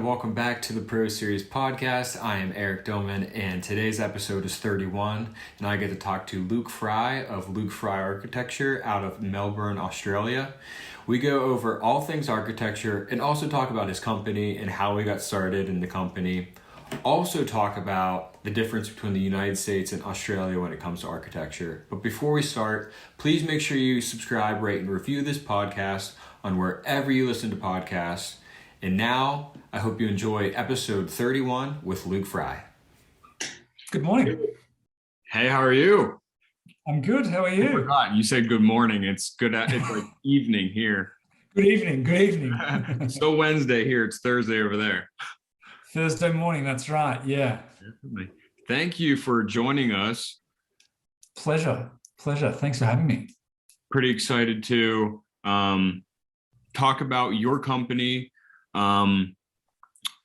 welcome back to the Pro Series podcast. I am Eric Dillman, and today's episode is 31, and I get to talk to Luke Fry of Luke Fry Architecture out of Melbourne, Australia. We go over all things architecture and also talk about his company and how we got started in the company. Also talk about the difference between the United States and Australia when it comes to architecture. But before we start, please make sure you subscribe, rate, and review this podcast on wherever you listen to podcasts. And now, I hope you enjoy episode 31 with Luke Fry. Good morning. Hey, how are you? I'm good. How are you? I forgot. You said good morning. It's like evening here. Good evening. Good evening. Still Wednesday here. It's Thursday over there. Thursday morning. That's right. Yeah. Definitely. Thank you for joining us. Pleasure. Thanks for having me. Pretty excited to talk about your company.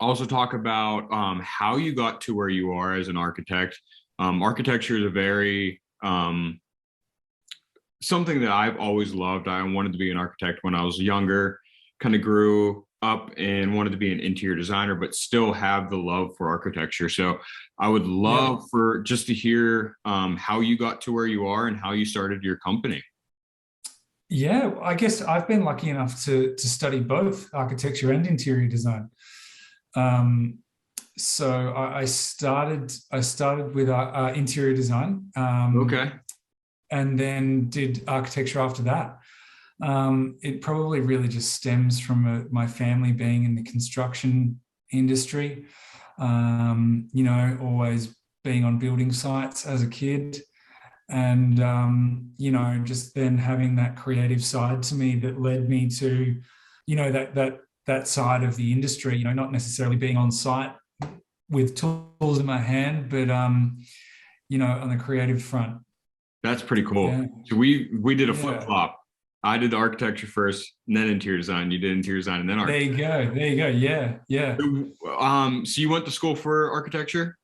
Also talk about how you got to where you are as an architect. Architecture is a very something that I've always loved. I wanted to be an architect when I was younger, kind of grew up and wanted to be an interior designer, but still have the love for architecture. So I would love for just to hear how you got to where you are and how you started your company. Yeah, I guess I've been lucky enough to study both architecture and interior design. So I started with interior design. Okay. And then did architecture after that. It probably really just stems from my family being in the construction industry. Always being on building sites as a kid. And, just then having that creative side to me that led me to, that side of the industry, not necessarily being on site with tools in my hand, but, on the creative front. That's pretty cool. Yeah. So we did a flip-flop. I did the architecture first, and then interior design. You did interior design, and then architecture. There you go. Yeah. So you went to school for architecture?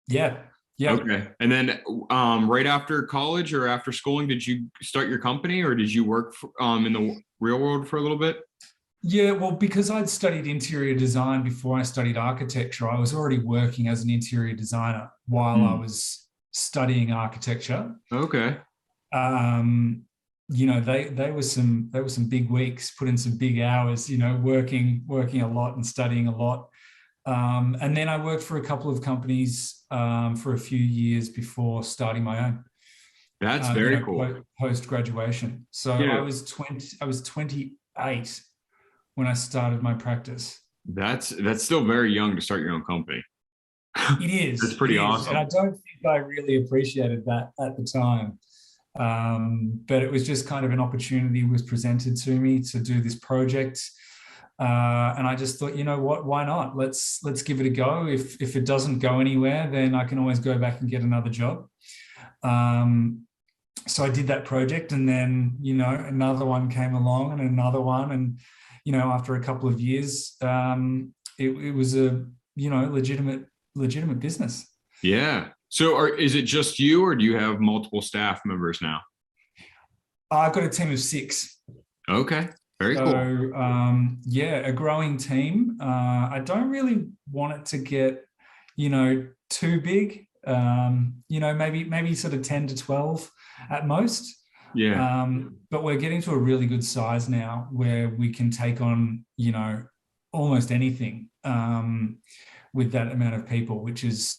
Yeah. Okay. And then right after college or after schooling, did you start your company or did you work in the real world for a little bit? Yeah, well, because I'd studied interior design before I studied architecture, I was already working as an interior designer while I was studying architecture. Okay. They were some big weeks, put in some big hours, working a lot and studying a lot. And then I worked for a couple of companies for a few years before starting my own. That's very cool. Post graduation. So yeah. I was 28 when I started my practice. That's still very young to start your own company. It is. That's pretty awesome. And I don't think I really appreciated that at the time. But it was just kind of an opportunity was presented to me to do this project. And I just thought, you know what, why not? Let's give it a go. If it doesn't go anywhere, then I can always go back and get another job. So I did that project, and then, another one came along and another one. And, after a couple of years, it was a, legitimate business. Yeah. So is it just you, or do you have multiple staff members now? I've got a team of 6. Okay. Very cool. A growing team. I don't really want it to get, too big. Maybe sort of 10 to 12 at most. Yeah. But we're getting to a really good size now where we can take on, almost anything with that amount of people, which is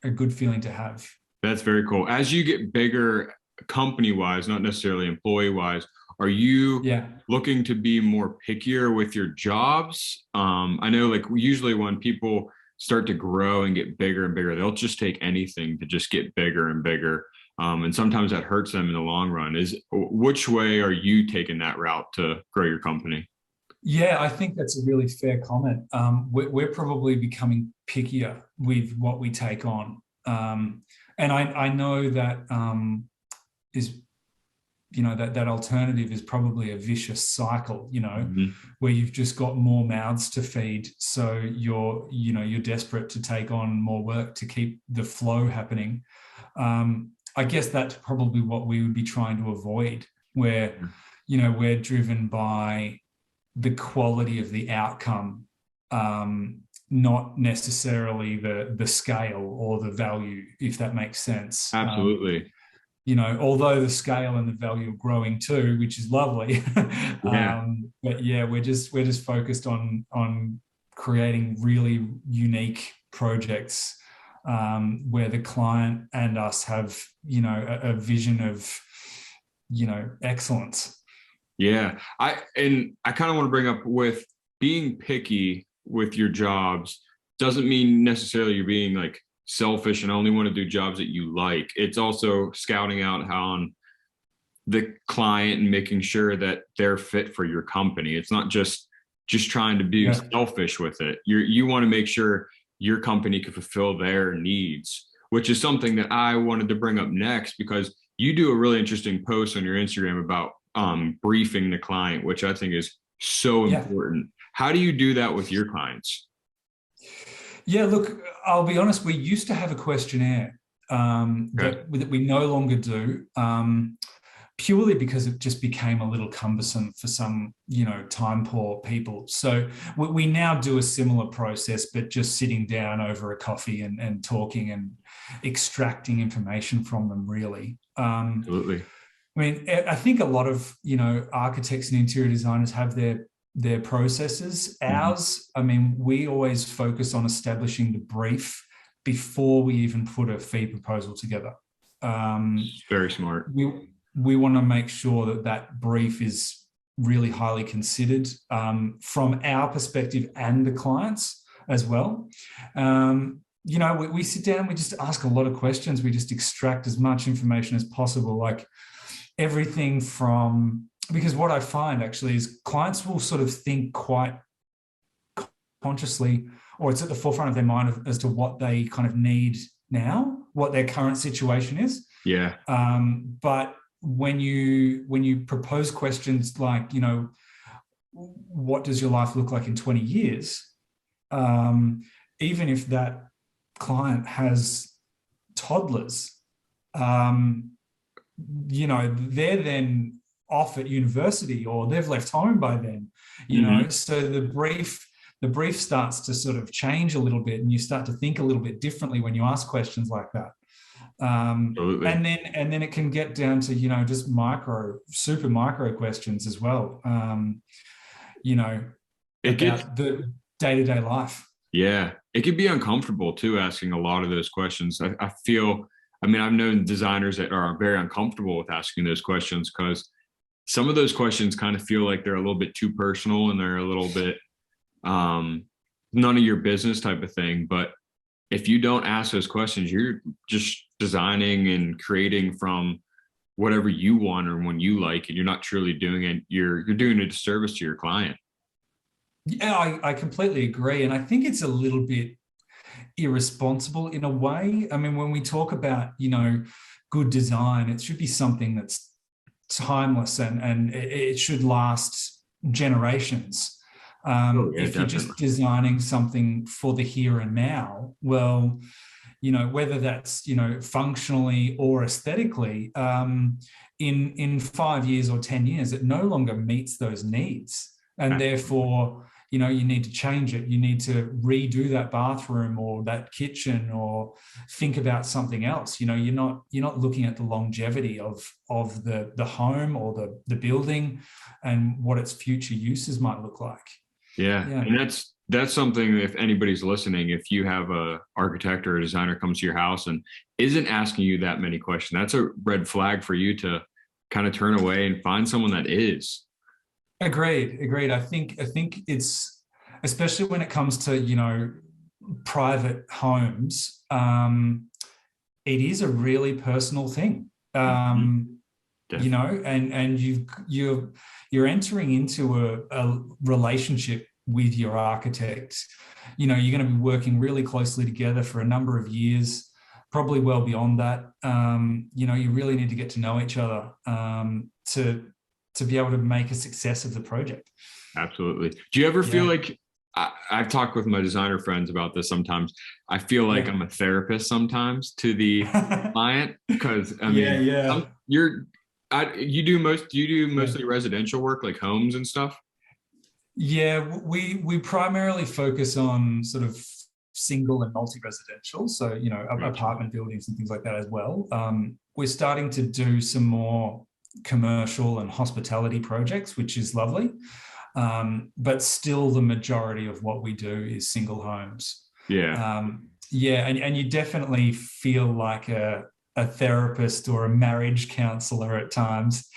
a good feeling to have. That's very cool. As you get bigger company-wise, not necessarily employee-wise, are you looking to be more pickier with your jobs? I know usually when people start to grow and get bigger and bigger, they'll just take anything to just get bigger and bigger. And sometimes that hurts them in the long run. Which way are you taking that route to grow your company? Yeah, I think that's a really fair comment. We're probably becoming pickier with what we take on. And I know that that alternative is probably a vicious cycle, where you've just got more mouths to feed. So you're desperate to take on more work to keep the flow happening. I guess that's probably what we would be trying to avoid, where, we're driven by the quality of the outcome not necessarily the scale or the value, if that makes sense. Absolutely. Although the scale and the value are growing too, which is lovely. Yeah. But yeah, we're just focused on creating really unique projects, where the client and us have, a vision of, excellence. Yeah. I kind of want to bring up with being picky with your jobs doesn't mean necessarily you're being like selfish and only want to do jobs that you like. It's also scouting out on the client and making sure that they're fit for your company. It's not just trying to be Yeah. selfish with it. You want to make sure your company can fulfill their needs, which is something that I wanted to bring up next because you do a really interesting post on your Instagram about briefing the client, which I think is so Yeah. important. How do you do that with your clients? Yeah, look, I'll be honest, we used to have a questionnaire, Okay. that we no longer do, purely because it just became a little cumbersome for some, time poor people. So we now do a similar process, but just sitting down over a coffee and talking and extracting information from them, really. Absolutely. I mean, I think a lot of, architects and interior designers have their processes. Mhm. Ours, I mean, we always focus on establishing the brief before we even put a fee proposal together. It's very smart. We want to make sure that that brief is really highly considered, from our perspective and the clients as well. We sit down, we just ask a lot of questions. We just extract as much information as possible, like everything from, because what I find actually is clients will sort of think quite consciously, or it's at the forefront of their mind as to what they kind of need now, what their current situation is. Yeah. But when you propose questions like, what does your life look like in 20 years? Even if that client has toddlers, they're then off at university or they've left home by then, Mhm. so the brief starts to sort of change a little bit and you start to think a little bit differently when you ask questions like that. Absolutely. And then it can get down to, just super micro questions as well, you know, It gets about the day-to-day life. Yeah, it can be uncomfortable too, asking a lot of those questions. I feel, I mean, I've known designers that are very uncomfortable with asking those questions because some of those questions kind of feel like they're a little bit too personal and they're a little bit um, none of your business type of thing. But if you don't ask those questions, you're just designing and creating from whatever you want or when you like, and you're not truly doing it. You're doing a disservice to your client. Yeah, I completely agree. And I think it's a little bit irresponsible in a way. I mean, when we talk about, good design, it should be something that's timeless and it should last generations. Oh yeah, If you're definitely. just designing something for the here and now, well, whether that's, functionally or aesthetically, in 5 years or 10 years, it no longer meets those needs. And therefore, you need to change it. You need to redo that bathroom or that kitchen or think about something else. You're not looking at the longevity of the home or the building and what its future uses might look like. Yeah, Yeah. and that's something if anybody's listening, if you have a architect or a designer comes to your house and isn't asking you that many questions, that's a red flag for you to kind of turn away and find someone that is. Agreed. I think it's, especially when it comes to, private homes, it is a really personal thing. Mhm. And you're entering into a relationship with your architect. You're going to be working really closely together for a number of years, probably well beyond that. You really need to get to know each other, to be able to make a success of the project. Absolutely. Do you ever feel Yeah. like I've talked with my designer friends about this sometimes. I feel like Yeah. I'm a therapist sometimes to the client because I Yeah. mean, Yeah. you do Yeah. mostly residential work like homes and stuff? Yeah, we primarily focus on sort of single and multi-residential, so Gotcha. apartment buildings and things like that as well. We're starting to do some more commercial and hospitality projects, which is lovely. But still, the majority of what we do is single homes. Yeah. Yeah, and you definitely feel like a therapist or a marriage counselor at times.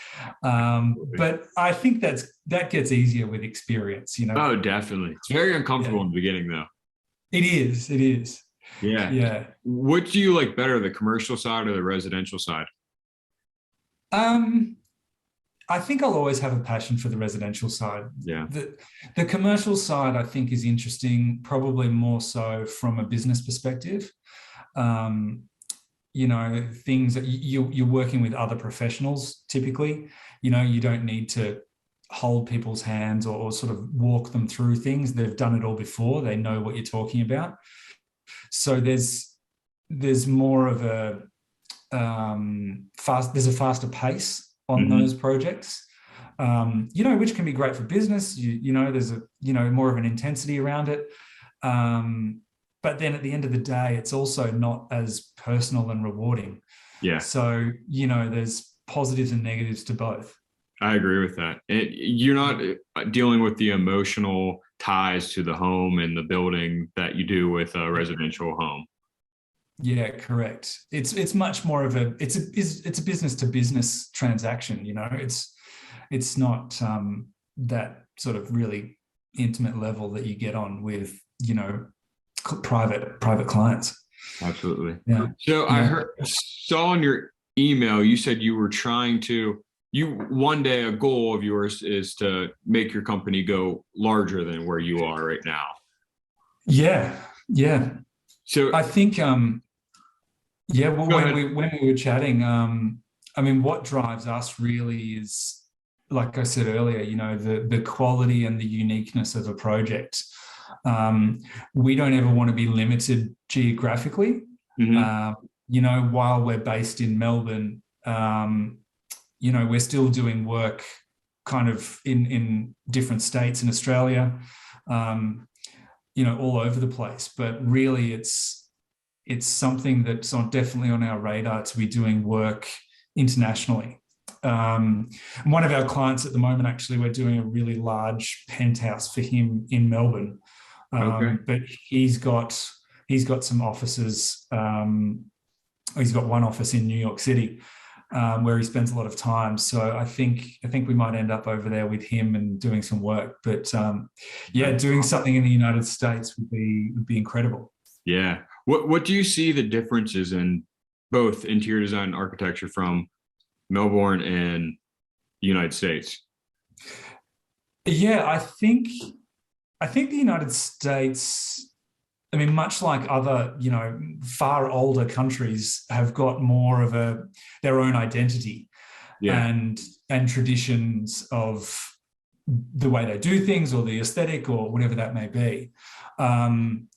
But I think that gets easier with experience, Oh, definitely. It's very Yeah, uncomfortable in the beginning, though. it is. It is. Yeah. Yeah. What do you like better, the commercial side or the residential side? Um, I think I'll always have a passion for the residential side. Yeah. The commercial side, I think, is interesting, probably more so from a business perspective. Um, things that you're working with other professionals typically. You don't need to hold people's hands or sort of walk them through things. They've done it all before. They know what you're talking about. So there's more of a there's a faster pace on Hmm. those projects, which can be great for business. There's a more of an intensity around it. But then at the end of the day, it's also not as personal and rewarding. Yeah. So, there's positives and negatives to both. I agree with that. You're not dealing with the emotional ties to the home and the building that you do with a residential home. Yeah, correct. It's much more of it's a business to business transaction. It's not that sort of really intimate level that you get on with private clients. Absolutely. Yeah, So I yeah. heard saw in your email you said you were trying to you one day a goal of yours is to make your company go larger than where you are right now. Yeah, yeah. So I think yeah, well go when ahead. we were chatting, I mean what drives us really is, like I said earlier, the quality and the uniqueness of a project. Um, we don't ever want to be limited geographically. Hmm. Uh, while we're based in Melbourne, we're still doing work kind of in different states in Australia, all over the place. But really, it's something that's definitely on our radar to be doing work internationally. One of our clients at the moment, actually, we're doing a really large penthouse for him in Melbourne, Okay. but he's got some offices. He's got one office in New York City, where he spends a lot of time. So I think we might end up over there with him and doing some work. But yeah, doing something in the United States would be incredible. Yeah. What do you see the differences in both interior design and architecture from Melbourne and the United States? Yeah, I think the United States, I mean, much like other, far older countries, have got more of their own identity Yeah. and traditions of the way they do things or the aesthetic or whatever that may be. Um,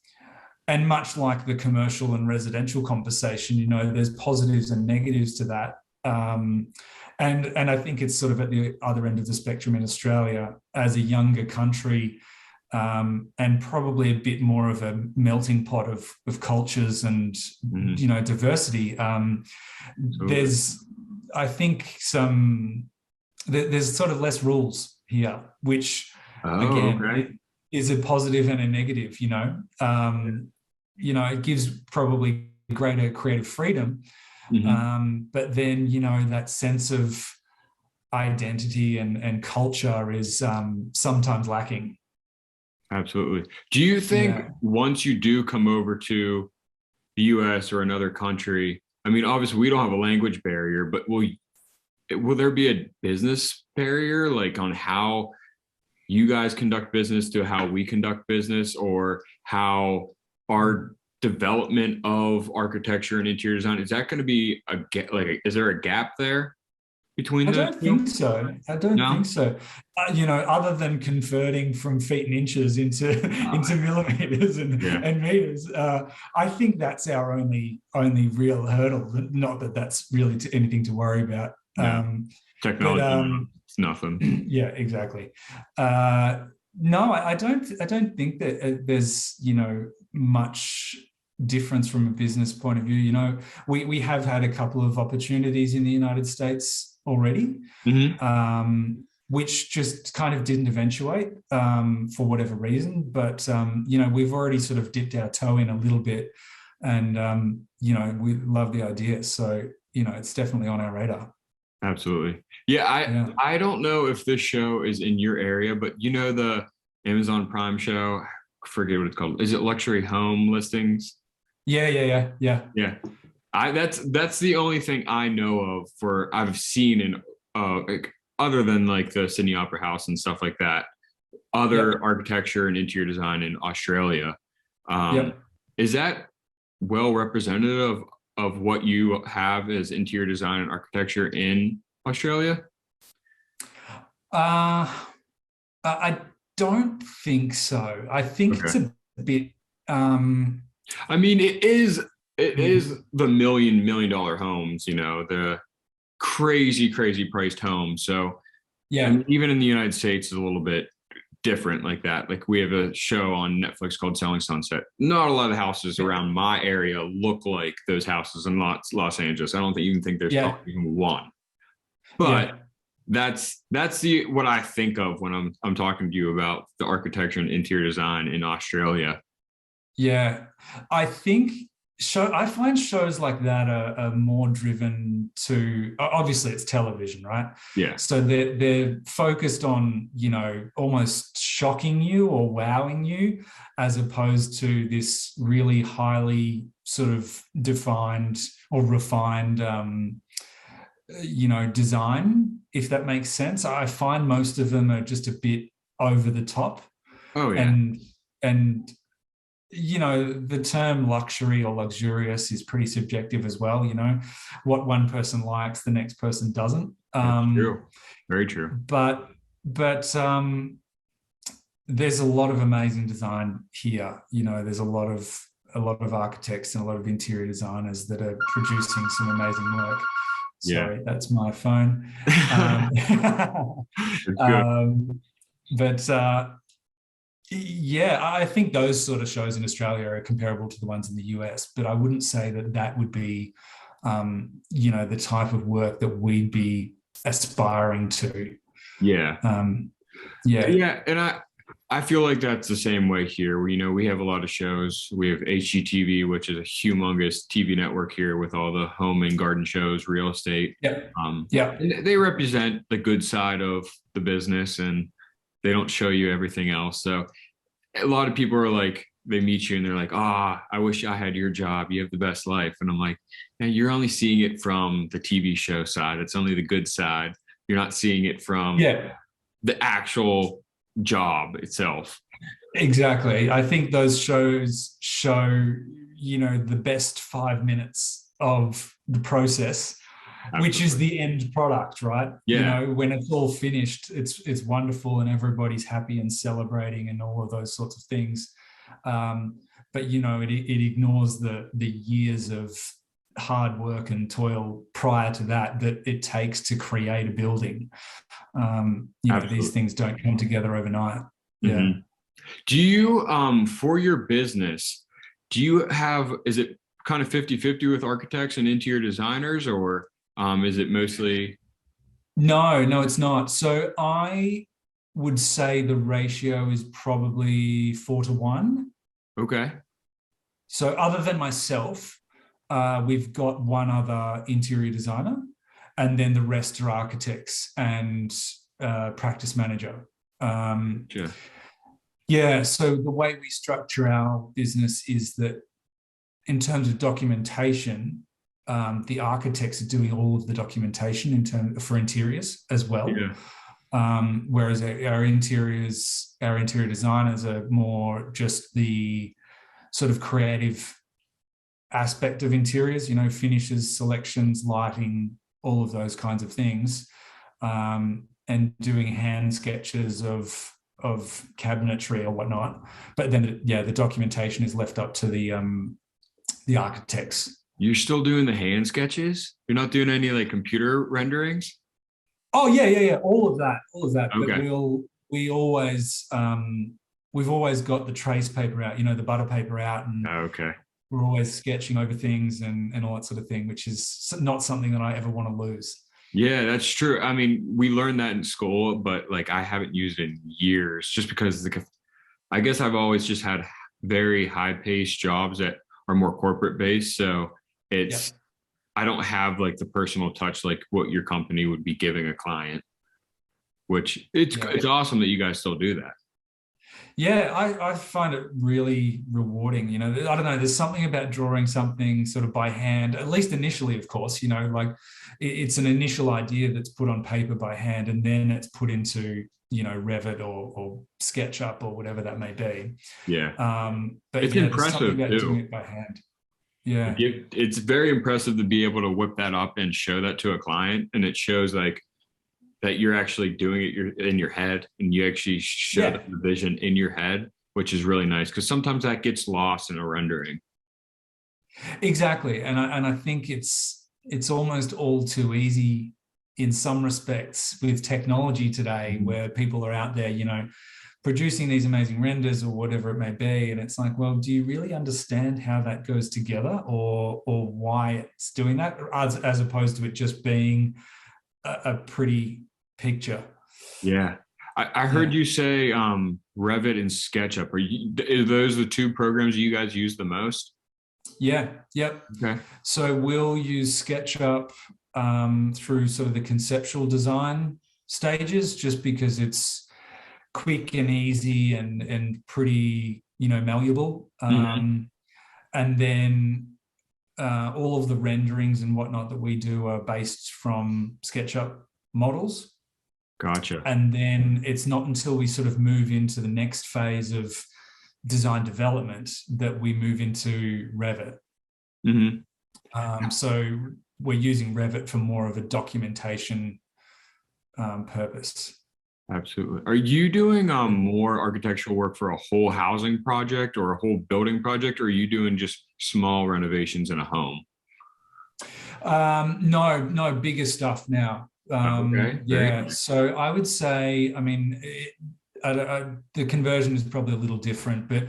and much like the commercial and residential conversation, there's positives and negatives to that. And I think it's sort of at the other end of the spectrum in Australia as a younger country, and probably a bit more of a melting pot of cultures and Hmm. diversity. Totally. There's, I think, there's sort of less rules here, which Oh, again okay. is a positive and a negative. It gives probably greater creative freedom, Hmm. but then that sense of identity and culture is sometimes lacking. Absolutely. Do you think Yeah. once you do come over to the US or another country, I mean, obviously we don't have a language barrier, but will there be a business barrier like on how you guys conduct business to how we conduct business or how our development of architecture and interior design is that going to be is there a gap there between I the don't two? think so. I don't think No? so. Other than converting from feet and inches into Uh, into millimeters and, yeah. and meters, I think that's our only real hurdle. Not that that's really anything to worry about. Yeah. But Technology, no, it's nothing. yeah, exactly. Uh, No, I don't think that there's, much difference from a business point of view. We have had a couple of opportunities in the United States already, Hmm. which just kind of didn't eventuate for whatever reason. But we've already sort of dipped our toe in a little bit, and we love the idea. So it's definitely on our radar. Absolutely. Yeah, Yeah, I don't know if this show is in your area, but you know the Amazon Prime show, I forget what it's called. Is it Luxury Home Listings? yeah. Yeah. I that's the only thing I know of for I've seen in like, other than like the Sydney Opera House and stuff like that, other Yep, architecture and interior design in Australia. Um, yep. is that well representative of what you have as interior design and architecture in Australia? Uh, I don't think so. I think it's Okay. a bit. Um, I mean, it yeah, is the million dollar homes, the crazy priced homes. So I yeah, mean, even in the United States is a little bit different like that. Like we have a show on Netflix called Selling Sunset. Not a lot of the houses yeah, around my area look like those houses in Los Angeles. I don't even think there's yeah, probably even one. But yeah. that's the what I think of when I'm talking to you about the architecture and interior design in Australia. Yeah, I think I find shows like that are more driven to obviously it's television, right? Yeah. So they're focused on, almost shocking you or wowing you, as opposed to this really highly sort of defined or refined design, if that makes sense. I find most of them are just a bit over the top, Oh yeah. and and the term luxury or luxurious is pretty subjective as well. What one person likes, the next person doesn't. That's true. Very true. But there's a lot of amazing design here. There's a lot of architects and a lot of interior designers that are producing some amazing work. Yeah. Sorry, that's my phone. Um, It's good. um, but yeah, I think those sort of shows in Australia are comparable to the ones in the US, but I wouldn't say that that would be, the type of work that we'd be aspiring to. Yeah. Um, yeah, Yeah, and I feel like that's the same way here. We have a lot of shows. We have HGTV, which is a humongous TV network here with all the home and garden shows, real estate. yeah, Um, yeah, and they represent the good side of the business, and they don't show you everything else. So a lot of people are like, they meet you and they're like, I wish I had your job. You have the best life. And I'm like, "Man, you're only seeing it from the TV show side. It's only the good side. You're not seeing it from yeah. the actual job itself." Exactly. I think those shows show, the best 5 minutes of the process, which is Absolutely. the end product, right? Yeah, When it's all finished, it's wonderful and everybody's happy and celebrating and all of those sorts of things. But it ignores the years of hard work and toil prior to that it takes to create a building. These absolutely. things don't come together overnight. Yeah. Hmm. Do you, for your business, do you have, is it kind of 50-50 with architects and interior designers, or is it mostly, No, no, it's not. So I would say the ratio is probably 4 to 1. okay? So other than myself, we've got one other interior designer, and then the rest are architects and practice manager. Um, Sure. yeah. So the way we structure our business is that in terms of documentation, the architects are doing all of the documentation for interiors as well. Yeah, Whereas our interior designers are more just the sort of creative aspect of interiors, finishes, selections, lighting, all of those kinds of things, and doing hand sketches of cabinetry or whatnot. But then, yeah, the documentation is left up to the architects. you're still doing the hand sketches? You're not doing any like computer renderings? Oh yeah, yeah, yeah. All of that. But Okay. we always we've always got the trace paper out, the butter paper out, and Okay. we're always sketching over things and all that sort of thing, which is not something that I ever want to lose. Yeah, that's true. I mean, we learned that in school, but like I haven't used it in years just because I guess I've always just had very high paced jobs that are more corporate based. So Yep. it's, I don't have like the personal touch like what your company would be giving a client, which Yeah. it's awesome that you guys still do that. Yeah, I find it really rewarding. I don't know, there's something about drawing something sort of by hand, at least initially, of course, like it's an initial idea that's put on paper by hand, and then it's put into, Revit or SketchUp or whatever that may be. Yeah. But It's yeah, there's something impressive about doing too. it by hand. Yeah. It's very impressive to be able to whip that up and show that to a client. And it shows like that you're actually doing it in your head, and you actually show Yeah. the vision in your head, which is really nice because sometimes that gets lost in a rendering. Exactly. And I think it's almost all too easy in some respects with technology today, where people are out there, producing these amazing renders or whatever it may be. And it's like, well, do you really understand how that goes together, or why it's doing that, as opposed to it just being a pretty picture? Yeah. I heard Yeah. you say Revit and SketchUp. Are those the two programs you guys use the most? Yeah. Yep. Okay. So we'll use SketchUp through sort of the conceptual design stages, just because it's quick and easy and pretty, malleable. Hmm. And then all of the renderings and whatnot that we do are based from SketchUp models. Gotcha. And then it's not until we sort of move into the next phase of design development that we move into Revit. Hmm. So we're using Revit for more of a documentation purpose. Absolutely. Are you doing more architectural work for a whole housing project or a whole building project, or are you doing just small renovations in a home? No, bigger stuff now. Okay. Very Yeah, nice. so I would say, I mean, the conversion is probably a little different, but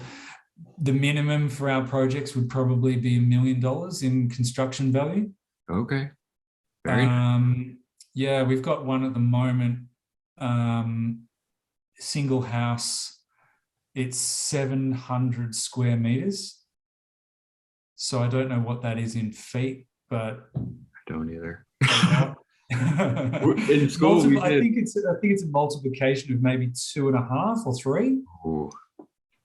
the minimum for our projects would probably be $1 million in construction value. Okay. Very nice. Yeah, we've got one at the moment, single house. It's 700 square meters. So I don't know what that is in feet, but I don't either. a lot. In school, we I did. think it's a multiplication of maybe 2.5 or 3. Oh,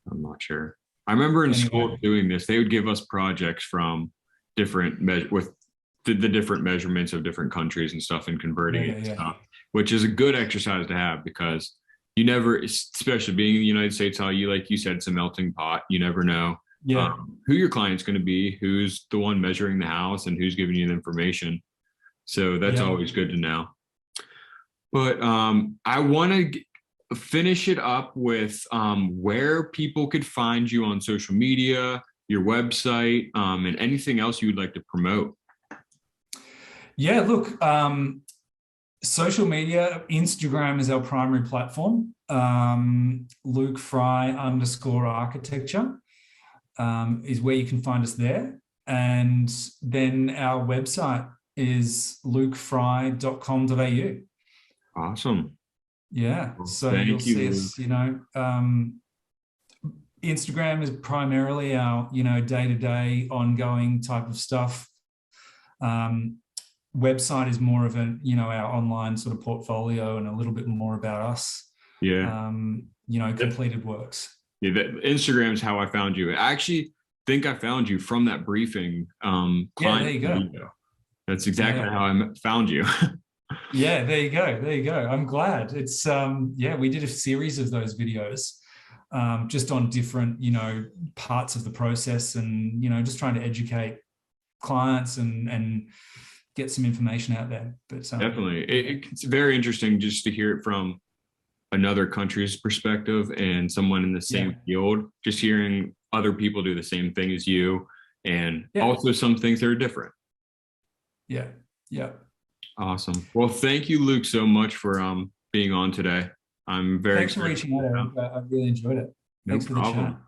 I'm not sure. I remember in Anyway, school doing this. They would give us projects from different with the different measurements of different countries and stuff, and converting it and yeah. stuff, which is a good exercise to have because you never, especially being in the United States, how you like you said, it's a melting pot. You never know Yeah. who your client's going to be, who's the one measuring the house, and who's giving you the information. So that's Yeah. always good to know. But I want to finish it up with where people could find you on social media, your website, and anything else you would like to promote. Yeah, look, social media, Instagram is our primary platform. Luke Fry _architecture is where you can find us there. And then our website is lukefry.com.au. Awesome. Yeah. Well, So you'll thank see you, Luke. us, Instagram is primarily our, day-to-day ongoing type of stuff. Website is more of our online sort of portfolio and a little bit more about us. Yeah. Completed works. Yeah, Instagram is how I found you. I actually think I found you from that briefing Yeah, there client you go. video. That's exactly Yeah. how I found you. Yeah, there you go. There you go. I'm glad. It's we did a series of those videos just on different, parts of the process, and, just trying to educate clients and get some information out there. But Definitely. It's very interesting just to hear it from another country's perspective and someone in the yeah, same field, just hearing other people do the same thing as you, and yeah, also some things that are different. yeah. Awesome. Well, thank you, Luke, so much for being on today. I'm very Thanks for grateful. reaching out, Eric. I really enjoyed it. No Thanks for the problem. chat.